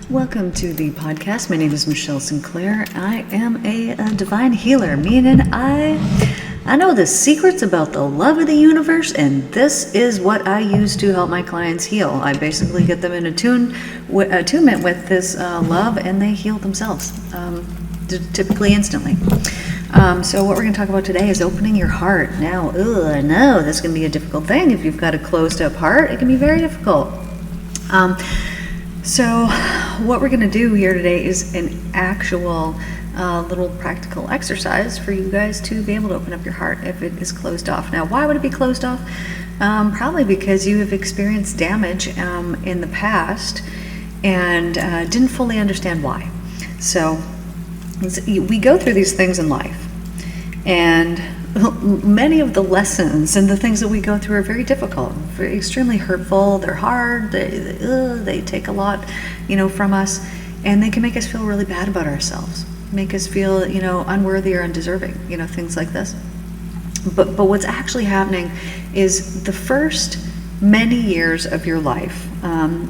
Welcome to the podcast. My name is Michelle Sinclair. I am a divine healer, meaning I know the secrets about the love of the universe, and this is what I use to help my clients heal. I basically get them in attunement with this love, and they heal themselves, typically instantly. So what we're going to talk about today is opening your heart. Now, I know this can be a difficult thing. If you've got a closed up heart, it can be very difficult. So what we're going to do here today is an actual little practical exercise for you guys to be able to open up your heart if it is closed off. Now, why would it be closed off? Probably because you have experienced damage in the past and didn't fully understand why. So we go through these things in life, and many of the lessons and the things that we go through are very difficult, very extremely hurtful. They're hard. They take a lot, from us, and they can make us feel really bad about ourselves, make us feel, unworthy or undeserving, things like this. But what's actually happening is the first many years of your life,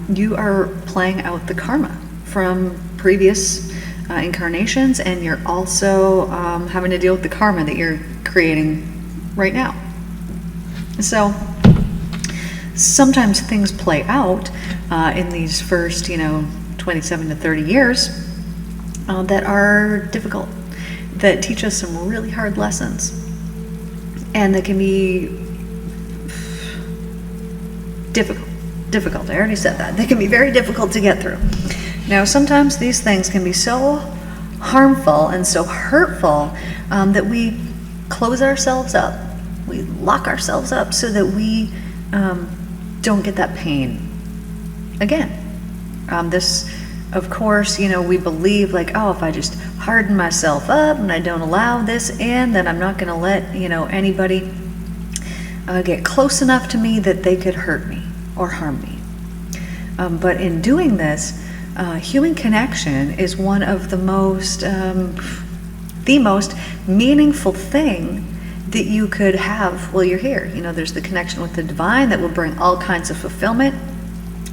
you are playing out the karma from previous incarnations, and you're also having to deal with the karma that you're creating right now. So sometimes things play out in these first 27 to 30 years that are difficult, that teach us some really hard lessons, and that can be difficult. I already said that. They can be very difficult to get through. Now, sometimes these things can be so harmful and so hurtful that we close ourselves up. We lock ourselves up so that we don't get that pain again. This, of course, we believe like, if I just harden myself up and I don't allow this in, then I'm not going to let, anybody get close enough to me that they could hurt me or harm me. But in doing this, human connection is one of the most meaningful thing that you could have while you're here. There's the connection with the divine that will bring all kinds of fulfillment,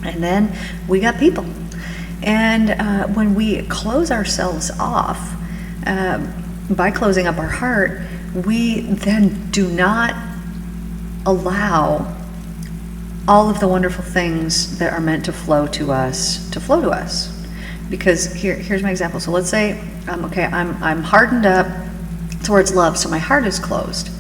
and then we got people. And when we close ourselves off, by closing up our heart, we then do not allow all of the wonderful things that are meant to flow to us. Because here's my example. So let's say, I'm hardened up towards love, so my heart is closed.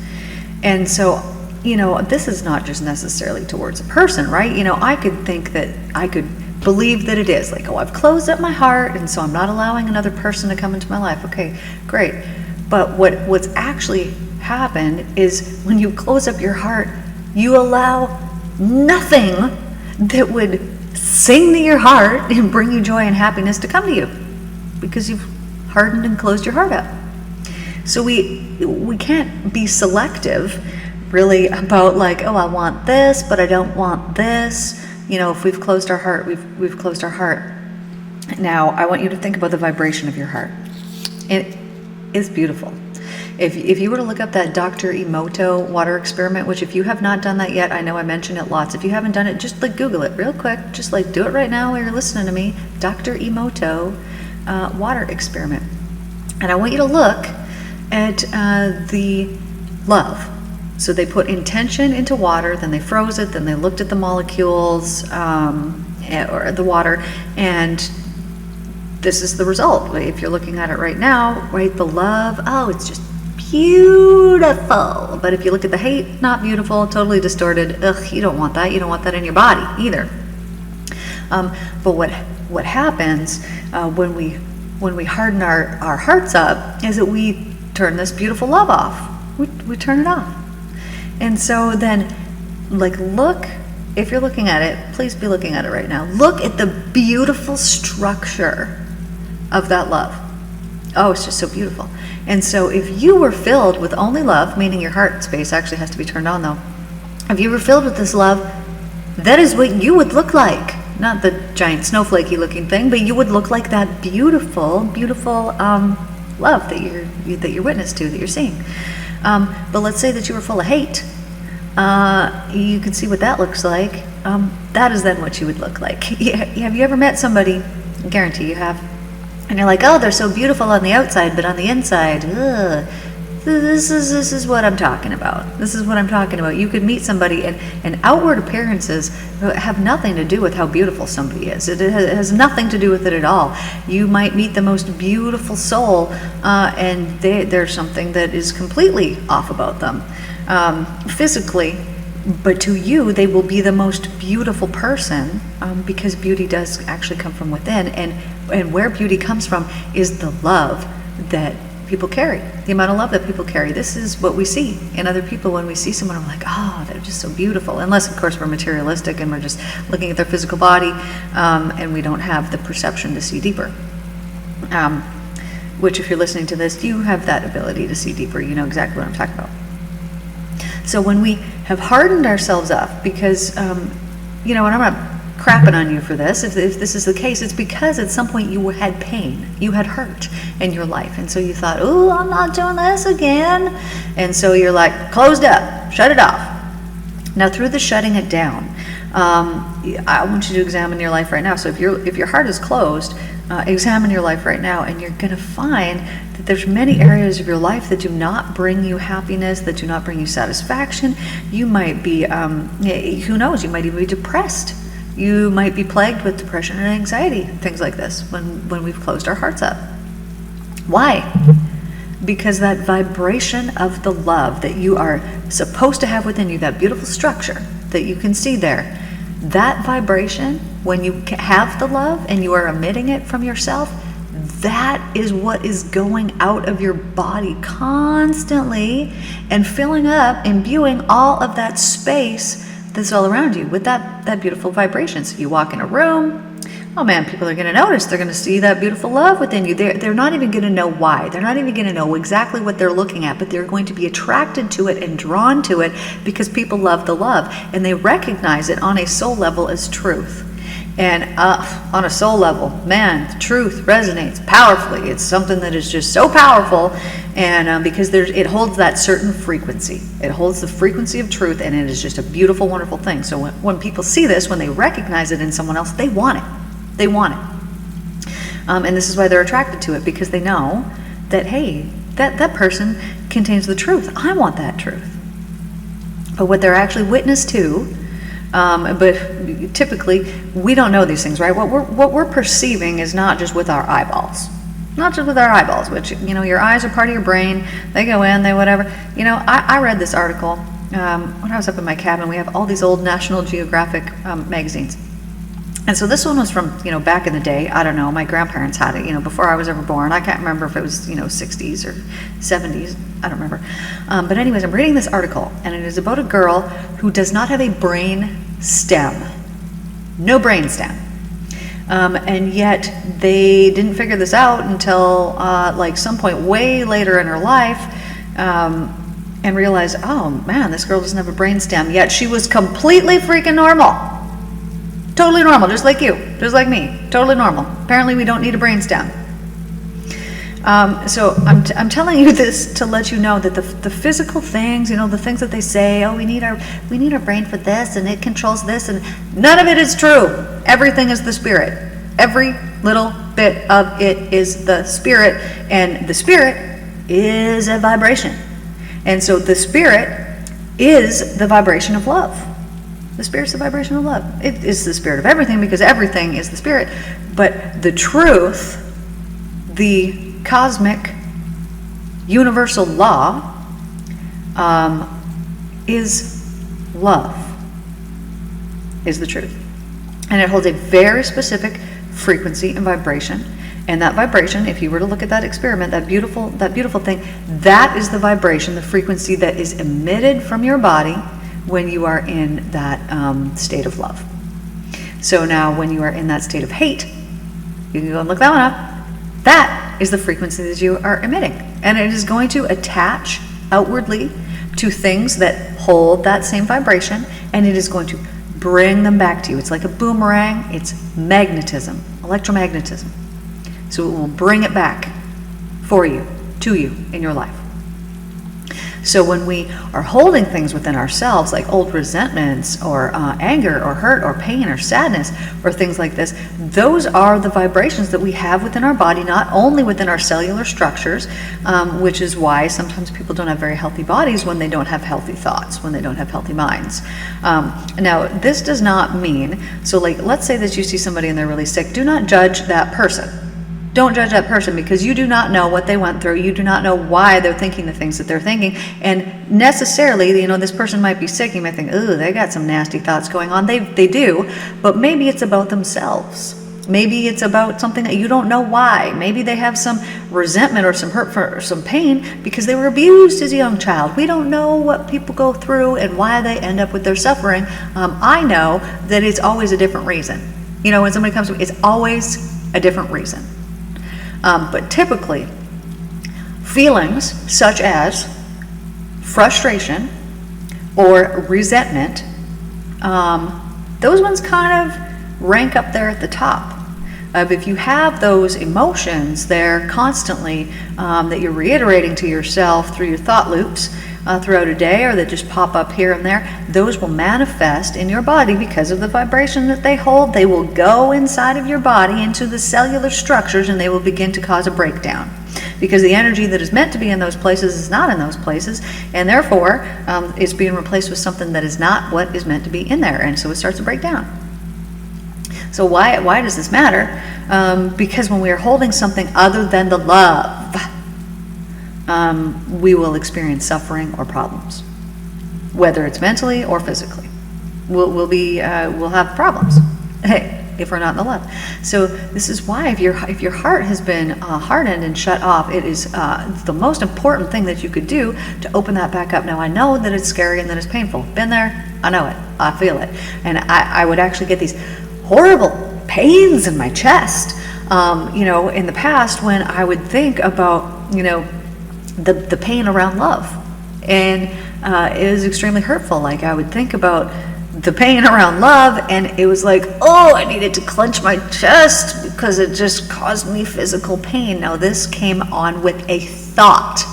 And so, this is not just necessarily towards a person, right? I could think that I could believe that it is like, I've closed up my heart, and so I'm not allowing another person to come into my life. Okay, great. But what's actually happened is when you close up your heart, you allow nothing that would sing to your heart and bring you joy and happiness to come to you, because you've hardened and closed your heart up. So we can't be selective really about like, I want this, but I don't want this. If we've closed our heart, we've closed our heart. Now, I want you to think about the vibration of your heart. It is beautiful. If you were to look up that Dr. Emoto water experiment, which if you have not done that yet, I know I mention it lots. If you haven't done it, just Google it real quick. Just do it right now while you're listening to me. Dr. Emoto water experiment. And I want you to look at the love. So they put intention into water, then they froze it, then they looked at the molecules or the water, and this is the result. If you're looking at it right now, right, the love, it's just beautiful. But if you look at the hate, not beautiful, totally distorted. You don't want that. You don't want that in your body either. But what happens when we harden our hearts up is that we turn this beautiful love off. We turn it off. And so then, look, if you're looking at it, please be looking at it right now. Look at the beautiful structure of that love. It's just so beautiful. And so if you were filled with only love, meaning your heart space actually has to be turned on though. If you were filled with this love, that is what you would look like. Not the giant snowflakey looking thing, but you would look like that beautiful, beautiful love that you're witness to, that you're seeing. But let's say that you were full of hate. You can see what that looks like. That is then what you would look like. Have you ever met somebody I guarantee you have. And you're like, oh, they're so beautiful on the outside, but on the inside, ugh. This is what I'm talking about. This is what I'm talking about. You could meet somebody, and outward appearances have nothing to do with how beautiful somebody is. It has nothing to do with it at all. You might meet the most beautiful soul, and there's something that is completely off about them physically. But to you, they will be the most beautiful person, because beauty does actually come from within. And where beauty comes from is the love that people carry, the amount of love that people carry. This is what we see in other people when we see someone. We're like, oh, they're just so beautiful. Unless, of course, we're materialistic and we're just looking at their physical body, and we don't have the perception to see deeper. Which, if you're listening to this, you have that ability to see deeper. You know exactly what I'm talking about. So when we have hardened ourselves up, because, and I'm not crapping on you for this, if this is the case, it's because at some point you had pain, you had hurt in your life, and so you thought, oh, I'm not doing this again, and so you're like, closed up, shut it off. Now, through the shutting it down, I want you to examine your life right now. So if your heart is closed, examine your life right now, and you're going to find that there's many areas of your life that do not bring you happiness, that do not bring you satisfaction. You might be, who knows, you might even be depressed. You might be plagued with depression and anxiety, things like this, when we've closed our hearts up. Why? Because that vibration of the love that you are supposed to have within you, that beautiful structure that you can see there, that vibration, when you have the love and you are emitting it from yourself, that is what is going out of your body constantly and filling up, imbuing all of that space that's all around you with that beautiful vibration. So you walk in a room, oh man, people are going to notice. They're going to see that beautiful love within you. They're not even going to know why. They're not even going to know exactly what they're looking at, but they're going to be attracted to it and drawn to it because people love the love, and they recognize it on a soul level as truth. And on a soul level, man, truth resonates powerfully. It's something that is just so powerful, and because it holds that certain frequency. It holds the frequency of truth, and it is just a beautiful, wonderful thing. So when people see this, when they recognize it in someone else, they want it. They want it. And this is why they're attracted to it, because they know that, hey, that person contains the truth. I want that truth. But what they're actually witness to, but typically we don't know these things, right? What we're perceiving is not just with our eyeballs. Not just with our eyeballs, which, your eyes are part of your brain. They go in, they whatever. I read this article when I was up in my cabin. We have all these old National Geographic magazines. And so this one was from, back in the day. I don't know, my grandparents had it, before I was ever born. I can't remember if it was, 60s or 70s. I don't remember. But anyways, I'm reading this article, and it is about a girl who does not have a brain stem. No brain stem. And yet they didn't figure this out until some point way later in her life, and realized, oh man, this girl doesn't have a brain stem, yet she was completely freaking normal. Totally normal, just like you, just like me, totally normal. Apparently we don't need a brain stem. So I'm telling you this to let you know that the physical things, the things that they say, oh, we need our brain for this, and it controls this, and none of it is true. Everything is the spirit. Every little bit of it is the spirit, and the spirit is a vibration. And so the spirit is the vibration of love. The spirit's the vibration of love. It is the spirit of everything, because everything is the spirit. But the truth, the cosmic universal law, is love, is the truth. And it holds a very specific frequency and vibration. And that vibration, if you were to look at that experiment, that beautiful thing, that is the vibration, the frequency that is emitted from your body when you are in that state of love. So now when you are in that state of hate, you can go and look that one up. That is the frequency that you are emitting. And it is going to attach outwardly to things that hold that same vibration, and it is going to bring them back to you. It's like a boomerang. It's magnetism, electromagnetism. So it will bring it back for you, to you, in your life. So when we are holding things within ourselves, like old resentments or anger or hurt or pain or sadness or things like this, those are the vibrations that we have within our body, not only within our cellular structures, which is why sometimes people don't have very healthy bodies when they don't have healthy thoughts, when they don't have healthy minds. Now, this does not mean, so like, let's say that you see somebody and they're really sick. Do not judge that person. Don't judge that person, because you do not know what they went through. You do not know why they're thinking the things that they're thinking. And necessarily, this person might be sick. You might think, oh, they got some nasty thoughts going on. They do, but maybe it's about themselves. Maybe it's about something that you don't know why. Maybe they have some resentment or some hurt or some pain because they were abused as a young child. We don't know what people go through and why they end up with their suffering. I know that it's always a different reason. When somebody comes to me, it's always a different reason. But typically, feelings such as frustration or resentment, those ones kind of rank up there at the top. If you have those emotions there constantly that you're reiterating to yourself through your thought loops throughout a day, or that just pop up here and there, those will manifest in your body because of the vibration that they hold. They will go inside of your body into the cellular structures, and they will begin to cause a breakdown, because the energy that is meant to be in those places is not in those places, and therefore it's being replaced with something that is not what is meant to be in there, and so it starts to break down. So why does this matter? Because when we are holding something other than the love, we will experience suffering or problems, whether it's mentally or physically. We'll have problems. If we're not in the love. So this is why if your heart has been hardened and shut off, it is the most important thing that you could do to open that back up. Now, I know that it's scary and that it's painful. Been there, I know it, I feel it, and I would actually get these horrible pains in my chest. In the past, when I would think about the pain around love, and it was extremely hurtful. Like, I would think about the pain around love, and it was like, oh, I needed to clench my chest because it just caused me physical pain. Now, this came on with a thought.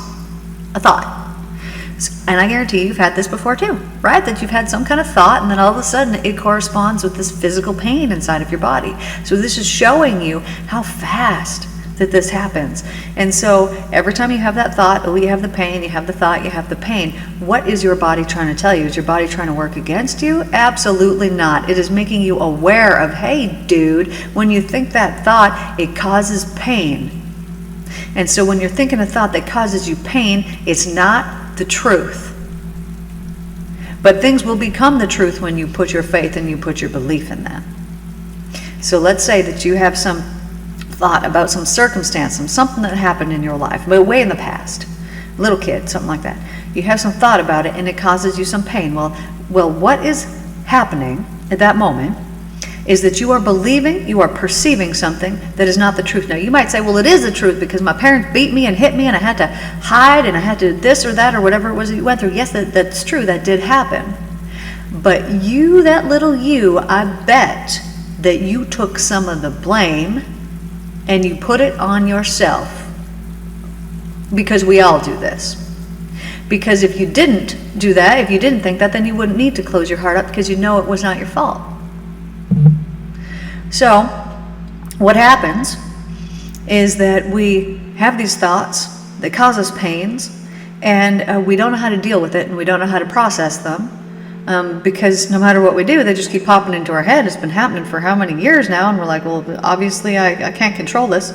And I guarantee you've had this before too, right? That you've had some kind of thought, and then all of a sudden it corresponds with this physical pain inside of your body. So this is showing you how fast that this happens. And so every time you have that thought, you have the pain, you have the thought, you have the pain. What is your body trying to tell you? Is your body trying to work against you? Absolutely not. It is making you aware of, hey, dude, when you think that thought, it causes pain. And so when you're thinking a thought that causes you pain, it's not the truth. But things will become the truth when you put your faith and you put your belief in that. So let's say that you have some thought about some circumstance, something that happened in your life, but way in the past, little kid, something like that. You have some thought about it and it causes you some pain. Well, what is happening at that moment is that you are believing, you are perceiving something that is not the truth. Now, you might say, well, it is the truth because my parents beat me and hit me and I had to hide and I had to this or that or whatever it was that you went through. Yes, that's true. That did happen. But you, that little you, I bet that you took some of the blame and you put it on yourself, because we all do this. Because if you didn't do that, if you didn't think that, then you wouldn't need to close your heart up, because you know it was not your fault. So what happens is that we have these thoughts that cause us pains, and we don't know how to deal with it, and we don't know how to process them. Because no matter what we do, they just keep popping into our head. It's been happening for how many years now, and we're like, well, obviously I can't control this.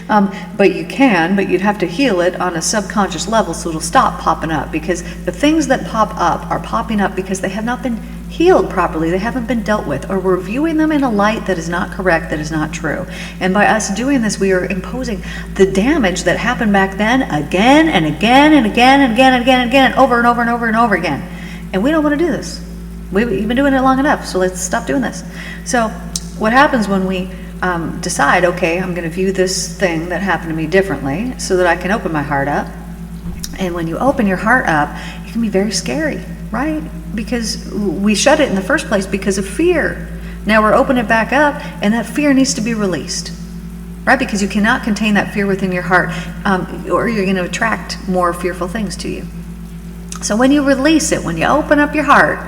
But you can, but you'd have to heal it on a subconscious level so it'll stop popping up, because the things that pop up are popping up because they have not been healed properly. They haven't been dealt with, or we're viewing them in a light that is not correct, that is not true. And by us doing this, we are imposing the damage that happened back then again and again and again and again and again and again, over and over and over and over again. And we don't want to do this. We've been doing it long enough, so let's stop doing this. So what happens when we decide, okay, I'm going to view this thing that happened to me differently so that I can open my heart up. And when you open your heart up, it can be very scary, right? Because we shut it in the first place because of fear. Now we're opening it back up, and that fear needs to be released. right? Because you cannot contain that fear within your heart, or you're going to attract more fearful things to you. So when you release it, when you open up your heart,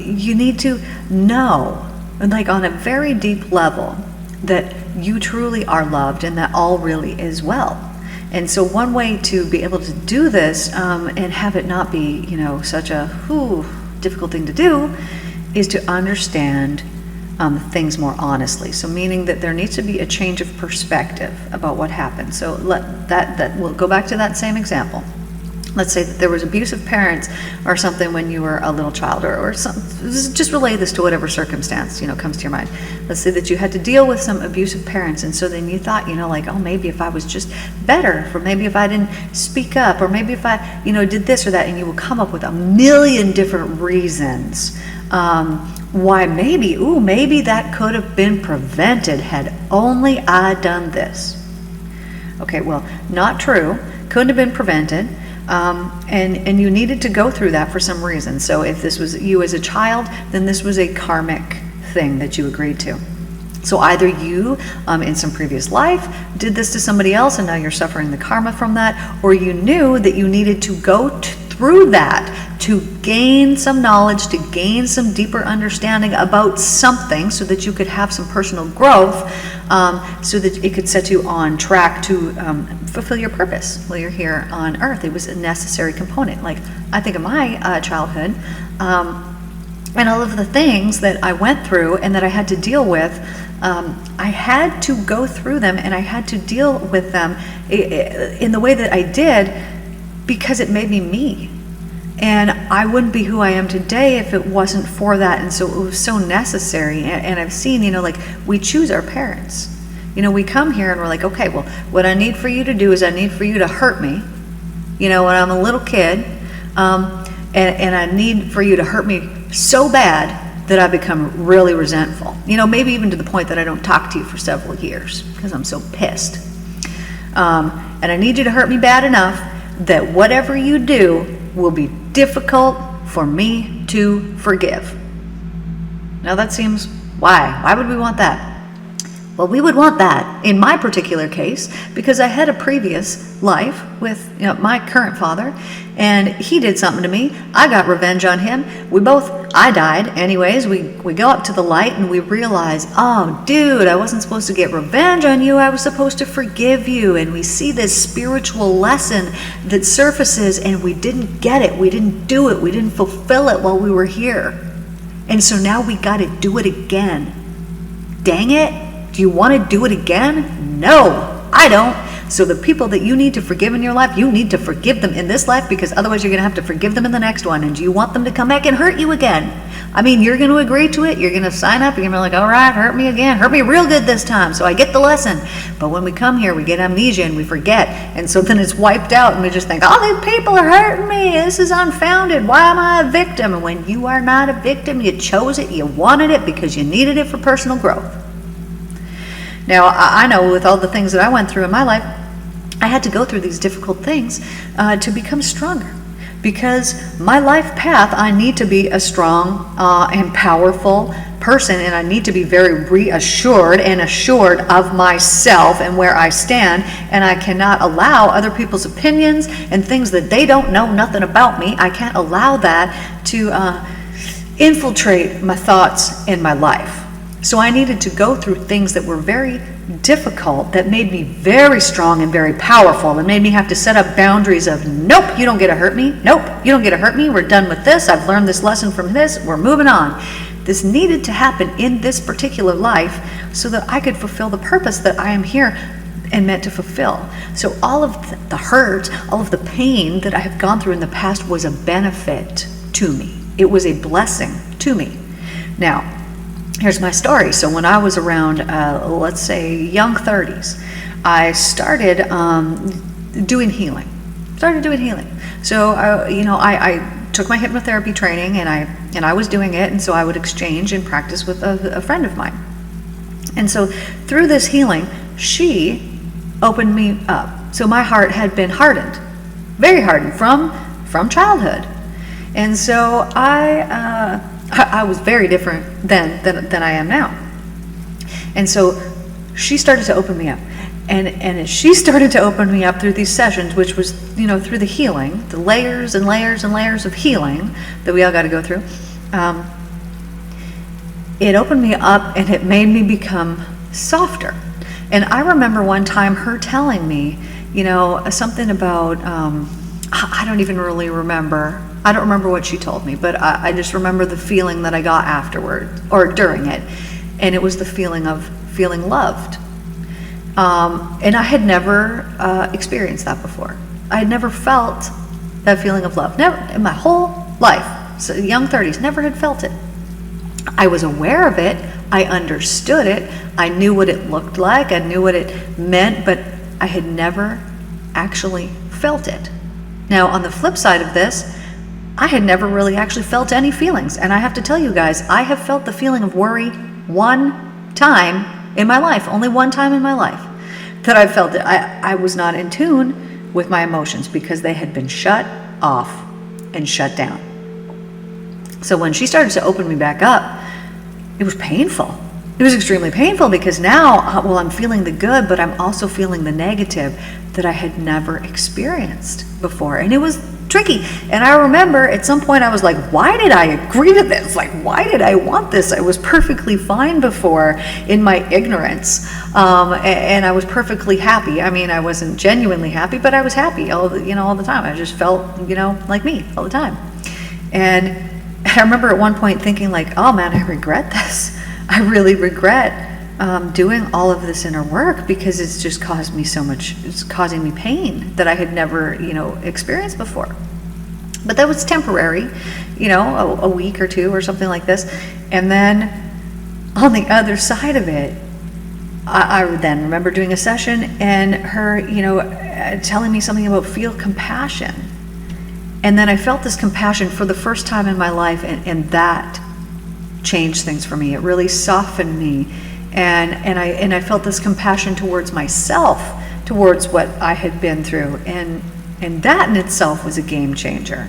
you need to know, like on a very deep level, that you truly are loved and that all really is well. And so one way to be able to do this and have it not be, such a difficult thing to do is to understand things more honestly. So meaning that there needs to be a change of perspective about what happened. So we'll go back to that same example. Let's say that there was abusive parents or something when you were a little child, or something. Just relay this to whatever circumstance, comes to your mind. Let's say that you had to deal with some abusive parents, and so then you thought, maybe if I was just better, or maybe if I didn't speak up, or maybe if I, did this or that, and you will come up with a million different reasons why maybe that could have been prevented had only I done this. Okay, well, not true. Couldn't have been prevented. And you needed to go through that for some reason. So if this was you as a child, then this was a karmic thing that you agreed to. So either you, in some previous life, did this to somebody else and now you're suffering the karma from that, or you knew that you needed to go through that to gain some knowledge, to gain some deeper understanding about something so that you could have some personal growth, so that it could set you on track to fulfill your purpose while you're here on earth. It was a necessary component. Like, I think of my childhood, and all of the things that I went through and that I had to deal with, I had to go through them and I had to deal with them in the way that I did because it made me. And I wouldn't be who I am today if it wasn't for that. And so it was so necessary. And I've seen, we choose our parents. We come here and we're like, okay, well, what I need for you to do is I need for you to hurt me, when I'm a little kid. And I need for you to hurt me so bad that I become really resentful. Maybe even to the point that I don't talk to you for several years because I'm so pissed. And I need you to hurt me bad enough that whatever you do will be difficult for me to forgive. Now that seems, why would we want that? Well, we would want that in my particular case because I had a previous life with my current father, and he did something to me. I got revenge on him. I died anyways. We go up to the light and we realize, oh dude, I wasn't supposed to get revenge on you. I was supposed to forgive you. And we see this spiritual lesson that surfaces, and we didn't get it. We didn't do it. We didn't fulfill it while we were here. And so now we got to do it again. Dang it. Do you want to do it again? No, I don't. So the people that you need to forgive in your life, you need to forgive them in this life, because otherwise you're going to have to forgive them in the next one. And do you want them to come back and hurt you again? I mean, you're going to agree to it. You're going to sign up. You're going to be like, all right, hurt me again. Hurt me real good this time so I get the lesson. But when we come here, we get amnesia and we forget. And so then it's wiped out and we just think, oh, these people are hurting me. This is unfounded. Why am I a victim? And when you are not a victim, you chose it. You wanted it because you needed it for personal growth. Now, I know with all the things that I went through in my life, I had to go through these difficult things to become stronger. Because my life path, I need to be a strong and powerful person, and I need to be very reassured and assured of myself and where I stand, and I cannot allow other people's opinions and things that they don't know nothing about me. I can't allow that to infiltrate my thoughts in my life. So I needed to go through things that were very difficult, that made me very strong and very powerful, and made me have to set up boundaries of, nope, you don't get to hurt me. Nope, you don't get to hurt me. We're done with this. I've learned this lesson from this. We're moving on. This needed to happen in this particular life so that I could fulfill the purpose that I am here and meant to fulfill. So all of the hurt, all of the pain that I have gone through in the past was a benefit to me. It was a blessing to me. Now, here's my story. So when I was around, let's say, young 30s, I started doing healing. So, I took my hypnotherapy training, and I was doing it, and so I would exchange and practice with a friend of mine. And so through this healing, she opened me up. So my heart had been hardened, very hardened from childhood. And so I was very different then than I am now. And so she started to open me up. And as she started to open me up through these sessions, which was, through the healing, the layers and layers and layers of healing that we all got to go through, it opened me up and it made me become softer. And I remember one time her telling me, something about, I don't even really remember. I don't remember what she told me, but I just remember the feeling that I got afterward or during it. And it was the feeling of feeling loved. And I had never experienced that before. I had never felt that feeling of love. Never in my whole life, so young 30s, never had felt it. I was aware of it. I understood it. I knew what it looked like. I knew what it meant, but I had never actually felt it. Now, on the flip side of this, I had never really actually felt any feelings. And I have to tell you guys, I have felt the feeling of worry one time in my life, only one time in my life that I felt it. I was not in tune with my emotions because they had been shut off and shut down. So when she started to open me back up, it was painful. It was extremely painful because now, I'm feeling the good, but I'm also feeling the negative that I had never experienced before. And it was tricky. And I remember at some point I was like, why did I agree to this? Like, why did I want this? I was perfectly fine before in my ignorance. And I was perfectly happy. I mean, I wasn't genuinely happy, but I was happy all the time. I just felt, like me all the time. And I remember at one point thinking like, oh man, I regret this. I really regret doing all of this inner work because it's just caused me so much, it's causing me pain that I had never, experienced before. But that was temporary, a week or two or something like this. And then on the other side of it, I then remember doing a session and her, telling me something about feel compassion. And then I felt this compassion for the first time in my life, and that changed things for me. It really softened me. And I felt this compassion towards myself, towards what I had been through. And that in itself was a game changer.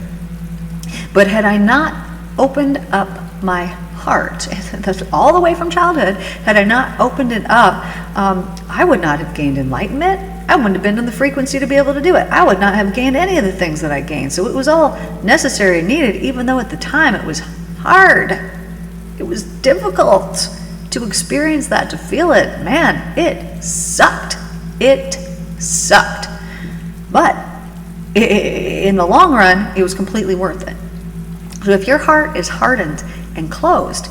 But had I not opened up my heart, that's all the way from childhood, had I not opened it up, I would not have gained enlightenment. I wouldn't have been in the frequency to be able to do it. I would not have gained any of the things that I gained. So it was all necessary and needed, even though at the time it was hard. It was difficult to experience that, to feel it. Man, it sucked. It sucked. But in the long run, it was completely worth it. So if your heart is hardened and closed,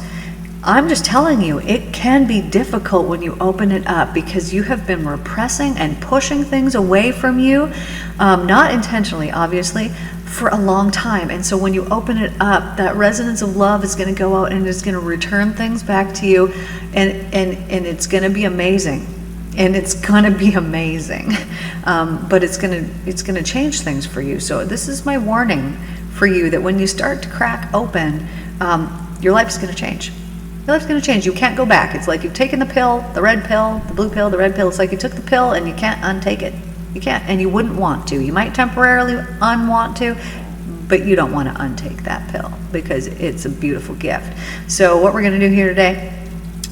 I'm just telling you, it can be difficult when you open it up because you have been repressing and pushing things away from you, not intentionally, obviously, for a long time. And so when you open it up, that resonance of love is going to go out and it's going to return things back to you, and it's going to be amazing. And it's going to be amazing. But it's going to change things for you. So this is my warning for you, that when you start to crack open, your life is going to change. Your life's going to change. You can't go back. It's like you've taken the pill, the red pill, the blue pill, the red pill. It's like you took the pill and you can't untake it. You can't, and you wouldn't want to. You might temporarily unwant to, but you don't want to untake that pill because it's a beautiful gift. So what we're going to do here today,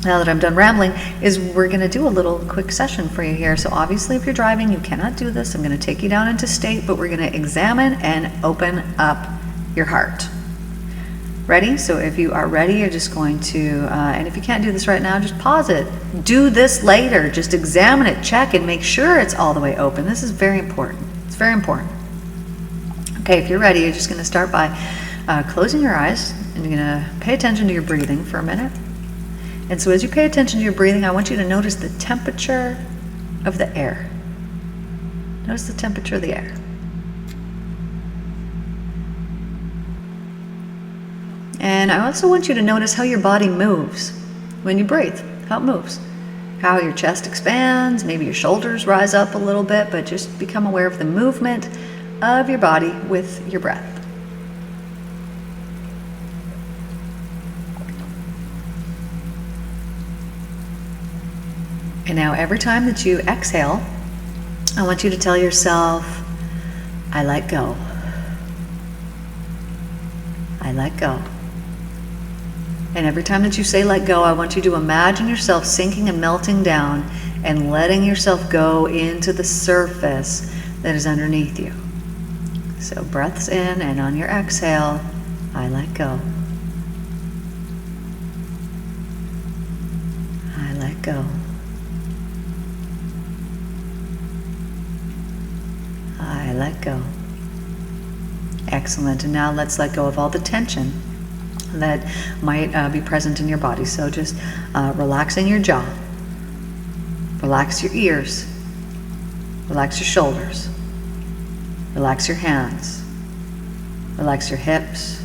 now that I'm done rambling, is we're going to do a little quick session for you here. So obviously if you're driving, you cannot do this. I'm going to take you down into state, but we're going to examine and open up your heart. Ready? So if you are ready, you're just going to, and if you can't do this right now, just pause it. Do this later. Just examine it, check, and make sure it's all the way open. This is very important. It's very important. Okay, if you're ready, you're just going to start by closing your eyes, and you're going to pay attention to your breathing for a minute. And so as you pay attention to your breathing, I want you to notice the temperature of the air. Notice the temperature of the air. And I also want you to notice how your body moves when you breathe, how it moves, how your chest expands, maybe your shoulders rise up a little bit, but just become aware of the movement of your body with your breath. And now every time that you exhale, I want you to tell yourself, I let go. I let go. And every time that you say let go, I want you to imagine yourself sinking and melting down and letting yourself go into the surface that is underneath you. So breaths in, and on your exhale, I let go. I let go. I let go. Excellent. And now let's let go of all the tension that might be present in your body. So just relaxing your jaw. Relax your ears. Relax your shoulders. Relax your hands. Relax your hips.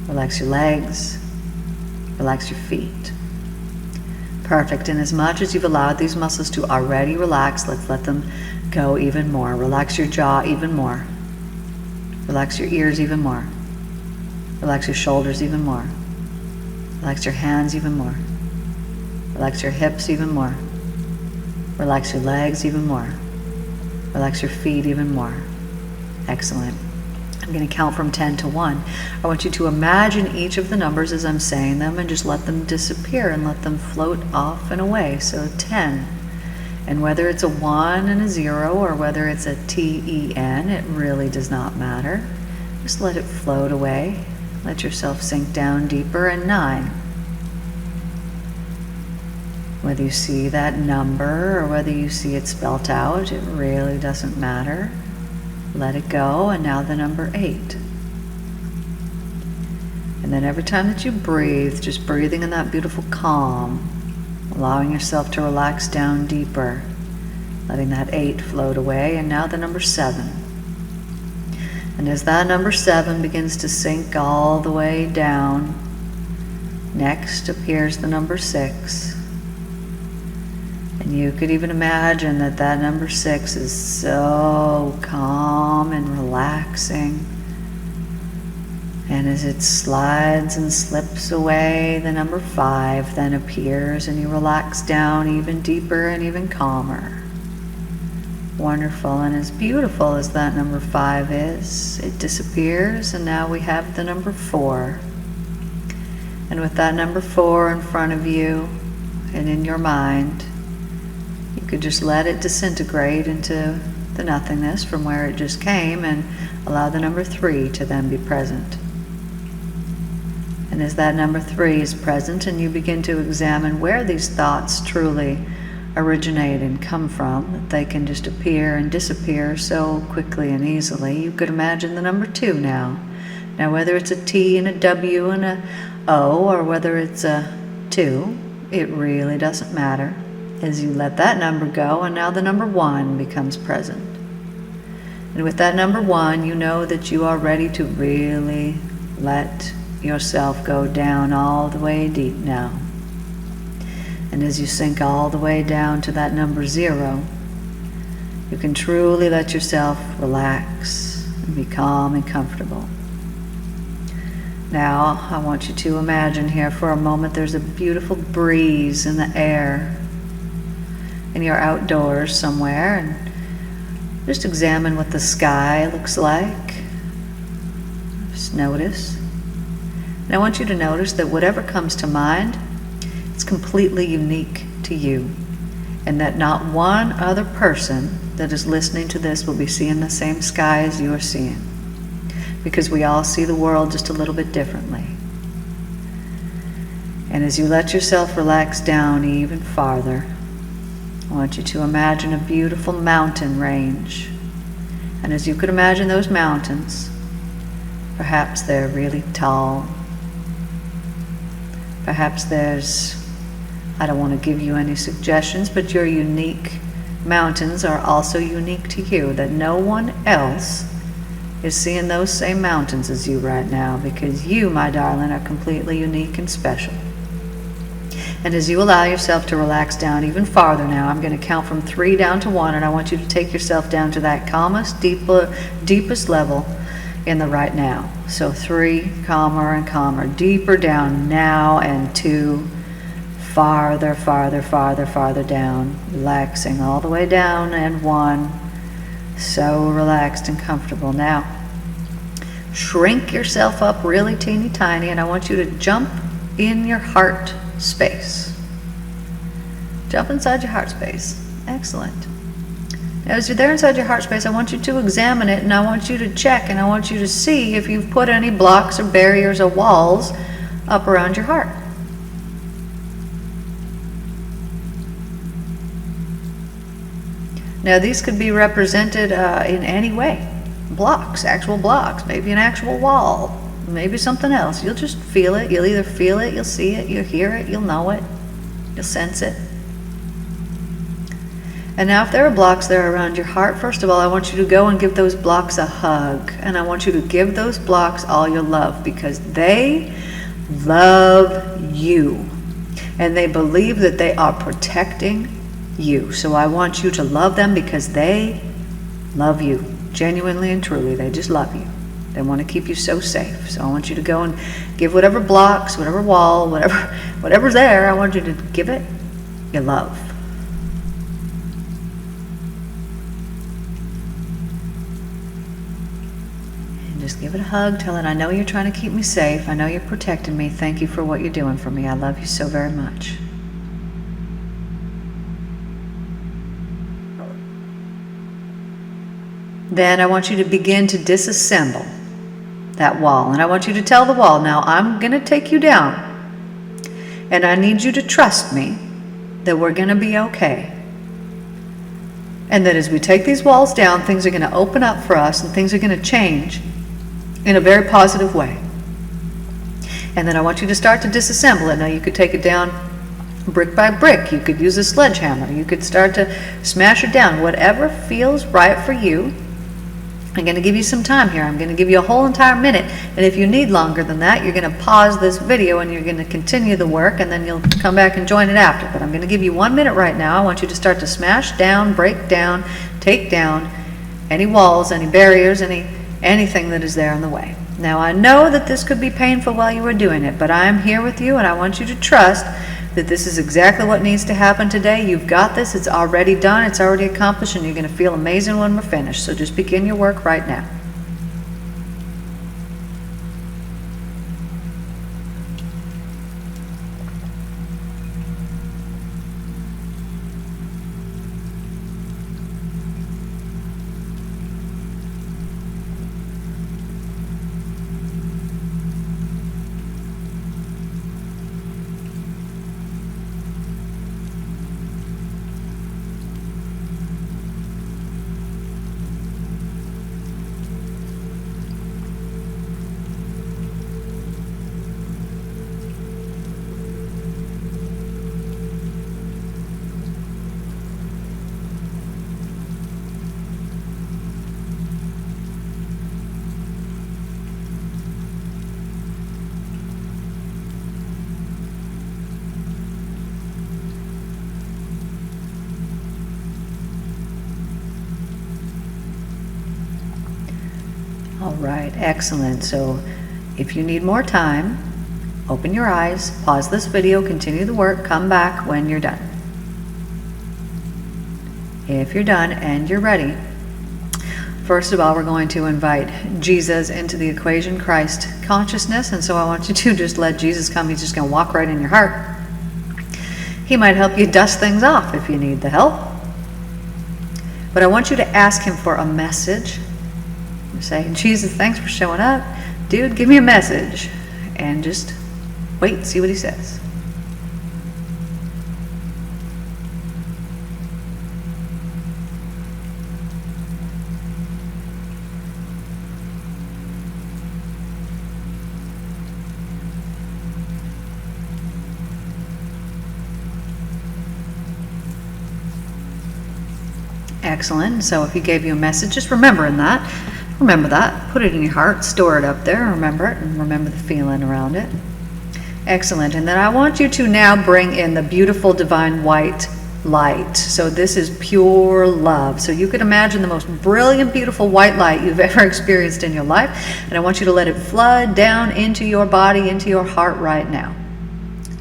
Relax your legs. Relax your feet. Perfect. And as much as you've allowed these muscles to already relax, let's let them go even more. Relax your jaw even more. Relax your ears even more. Relax your shoulders even more. Relax your hands even more. Relax your hips even more. Relax your legs even more. Relax your feet even more. Excellent. I'm going to count from 10 to 1. I want you to imagine each of the numbers as I'm saying them and just let them disappear and let them float off and away. So 10. And whether it's a 1 and a 0 or whether it's a TEN, it really does not matter. Just let it float away. Let yourself sink down deeper. And 9. Whether you see that number or whether you see it spelt out, it really doesn't matter. Let it go. And now the number 8. And then every time that you breathe, just breathing in that beautiful calm, allowing yourself to relax down deeper, letting that 8 float away. And now the number 7. And as that number 7 begins to sink all the way down, next appears the number 6. And you could even imagine that that number 6 is so calm and relaxing. And as it slides and slips away, the number 5 then appears and you relax down even deeper and even calmer. Wonderful. And as beautiful as that number 5 is, it disappears, and now we have the number 4. And with that number 4 in front of you and in your mind, you could just let it disintegrate into the nothingness from where it just came and allow the number 3 to then be present. And as that number 3 is present and you begin to examine where these thoughts truly originate and come from, that they can just appear and disappear so quickly and easily, you could imagine the number 2 now. Now whether it's a T and a W and a O or whether it's a 2, it really doesn't matter. As you let that number go, and now the number 1 becomes present. And with that number 1, you know that you are ready to really let yourself go down all the way deep now. And as you sink all the way down to that number 0, you can truly let yourself relax and be calm and comfortable. Now, I want you to imagine here for a moment there's a beautiful breeze in the air. And you're outdoors somewhere, and just examine what the sky looks like. Just notice. And I want you to notice that whatever comes to mind, it's completely unique to you, and that not one other person that is listening to this will be seeing the same sky as you are seeing, because we all see the world just a little bit differently. And as you let yourself relax down even farther, I want you to imagine a beautiful mountain range. And as you could imagine those mountains, perhaps they're really tall. Perhaps I don't want to give you any suggestions, but your unique mountains are also unique to you, that no one else is seeing those same mountains as you right now, because you, my darling, are completely unique and special. And as you allow yourself to relax down even farther now, I'm going to count from 3 down to 1, and I want you to take yourself down to that calmest, deepest level in the right now. So 3, calmer and calmer, deeper down now, and 2, farther, farther, farther, farther down, relaxing all the way down, and 1, so relaxed and comfortable. Now, shrink yourself up really teeny tiny, and I want you to jump in your heart space. Jump inside your heart space. Excellent. Now, as you're there inside your heart space, I want you to examine it, and I want you to check, and I want you to see if you've put any blocks or barriers or walls up around your heart. Now, these could be represented in any way. Blocks, actual blocks, maybe an actual wall, maybe something else. You'll just feel it. You'll either feel it, you'll see it, you'll hear it, you'll know it, you'll sense it. And now if there are blocks there around your heart, first of all, I want you to go and give those blocks a hug. And I want you to give those blocks all your love, because they love you. And they believe that they are protecting you. So I want you to love them because they love you. Genuinely and truly, they just love you. They want to keep you so safe. So I want you to go and give whatever blocks, whatever wall, whatever's there, I want you to give it your love. Just give it a hug, tell it, I know you're trying to keep me safe. I know you're protecting me. Thank you for what you're doing for me. I love you so very much. Then I want you to begin to disassemble that wall. And I want you to tell the wall, now I'm going to take you down. And I need you to trust me that we're going to be okay. And that as we take these walls down, things are going to open up for us and things are going to change in a very positive way. And then I want you to start to disassemble it. Now you could take it down brick by brick. You could use a sledgehammer. You could start to smash it down. Whatever feels right for you. I'm going to give you some time here. I'm going to give you a whole entire minute. And if you need longer than that, you're going to pause this video and you're going to continue the work, and then you'll come back and join it after. But I'm going to give you 1 minute right now. I want you to start to smash down, break down, take down any walls, any barriers, anything that is there in the way. Now I know that this could be painful while you are doing it, but I am here with you, and I want you to trust that this is exactly what needs to happen today. You've got this. It's already done. It's already accomplished, and you're going to feel amazing when we're finished. So just begin your work right now. All right, excellent. So if you need more time, open your eyes, pause this video, continue the work, come back when you're done. If you're done and you're ready, first of all, we're going to invite Jesus into the equation, Christ consciousness. And so I want you to just let Jesus come. He's just going to walk right in your heart. He might help you dust things off if you need the help. But I want you to ask him for a message. You say, Jesus, thanks for showing up. Dude, give me a message. And just wait and see what he says. Excellent. So if he gave you a message, just remember that, put it in your heart, store it up there, remember it, and remember the feeling around it. Excellent. And then I want you to now bring in the beautiful divine white light. So this is pure love. So you could imagine the most brilliant, beautiful white light you've ever experienced in your life. And I want you to let it flood down into your body, into your heart right now.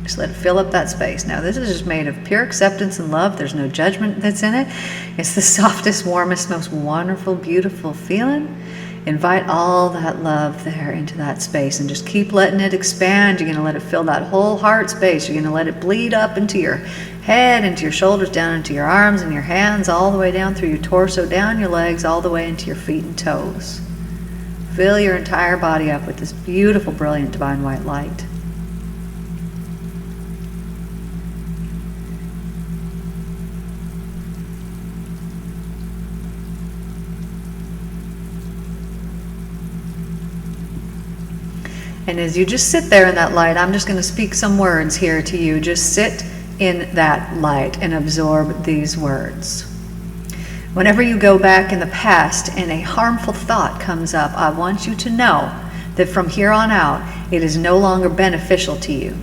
Just let it fill up that space. Now this is just made of pure acceptance and love. There's no judgment that's in it. It's the softest, warmest, most wonderful, beautiful feeling. invite all that love there into that space and just keep letting it expand. You're going to let it fill that whole heart space. You're going to let it bleed up into your head, into your shoulders, down into your arms and your hands, all the way down through your torso, down your legs, all the way into your feet and toes. Fill your entire body up with this beautiful, brilliant, divine white light. And as you just sit there in that light, I'm just going to speak some words here to you. Just sit in that light and absorb these words. Whenever you go back in the past and a harmful thought comes up, I want you to know that from here on out, it is no longer beneficial to you.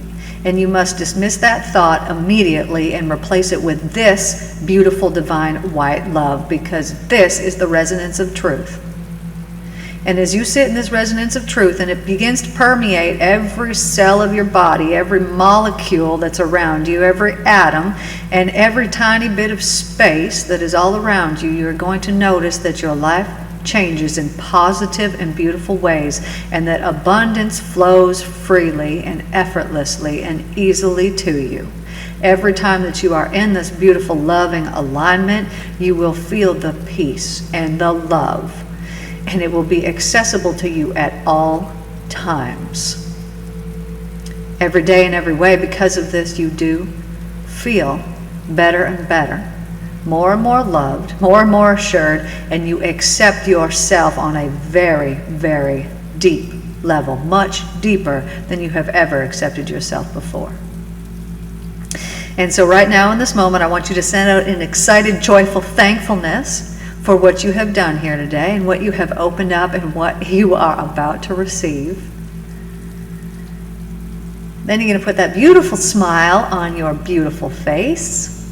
And you must dismiss that thought immediately and replace it with this beautiful divine white love, because this is the resonance of truth. And as you sit in this resonance of truth and it begins to permeate every cell of your body, every molecule that's around you, every atom, and every tiny bit of space that is all around you, you're going to notice that your life changes in positive and beautiful ways, and that abundance flows freely and effortlessly and easily to you. Every time that you are in this beautiful, loving alignment, you will feel the peace and the love, and it will be accessible to you at all times. Every day in every way, because of this, you do feel better and better, more and more loved, more and more assured, and you accept yourself on a very, very deep level, much deeper than you have ever accepted yourself before. And so right now in this moment, I want you to send out an excited, joyful thankfulness for what you have done here today and what you have opened up and what you are about to receive. Then you're going to put that beautiful smile on your beautiful face,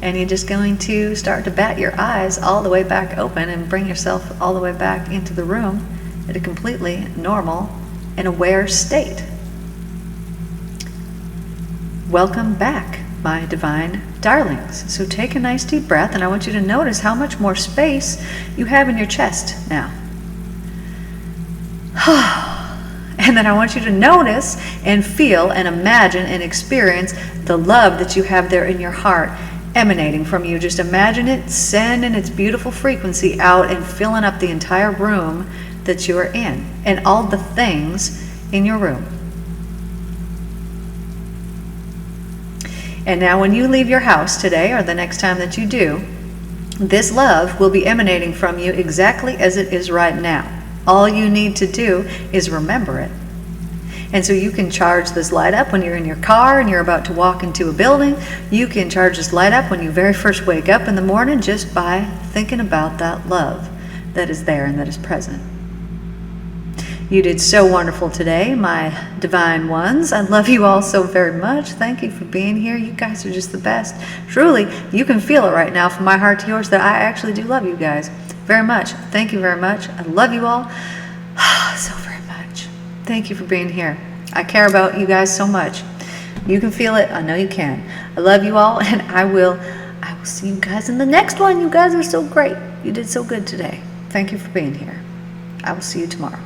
and you're just going to start to bat your eyes all the way back open and bring yourself all the way back into the room at a completely normal and aware state. Welcome back, my divine darlings. So take a nice deep breath, and I want you to notice how much more space you have in your chest now. And then I want you to notice and feel and imagine and experience the love that you have there in your heart emanating from you. Just imagine it sending its beautiful frequency out and filling up the entire room that you are in and all the things in your room. And now when you leave your house today, or the next time that you do, this love will be emanating from you exactly as it is right now. All you need to do is remember it. And so you can charge this light up when you're in your car and you're about to walk into a building. You can charge this light up when you very first wake up in the morning, just by thinking about that love that is there and that is present. You did so wonderful today, my divine ones. I love you all so very much. Thank you for being here. You guys are just the best. Truly, you can feel it right now from my heart to yours that I actually do love you guys very much. Thank you very much. I love you all so very much. Thank you for being here. I care about you guys so much. You can feel it. I know you can. I love you all, and I will see you guys in the next one. You guys are so great. You did so good today. Thank you for being here. I will see you tomorrow.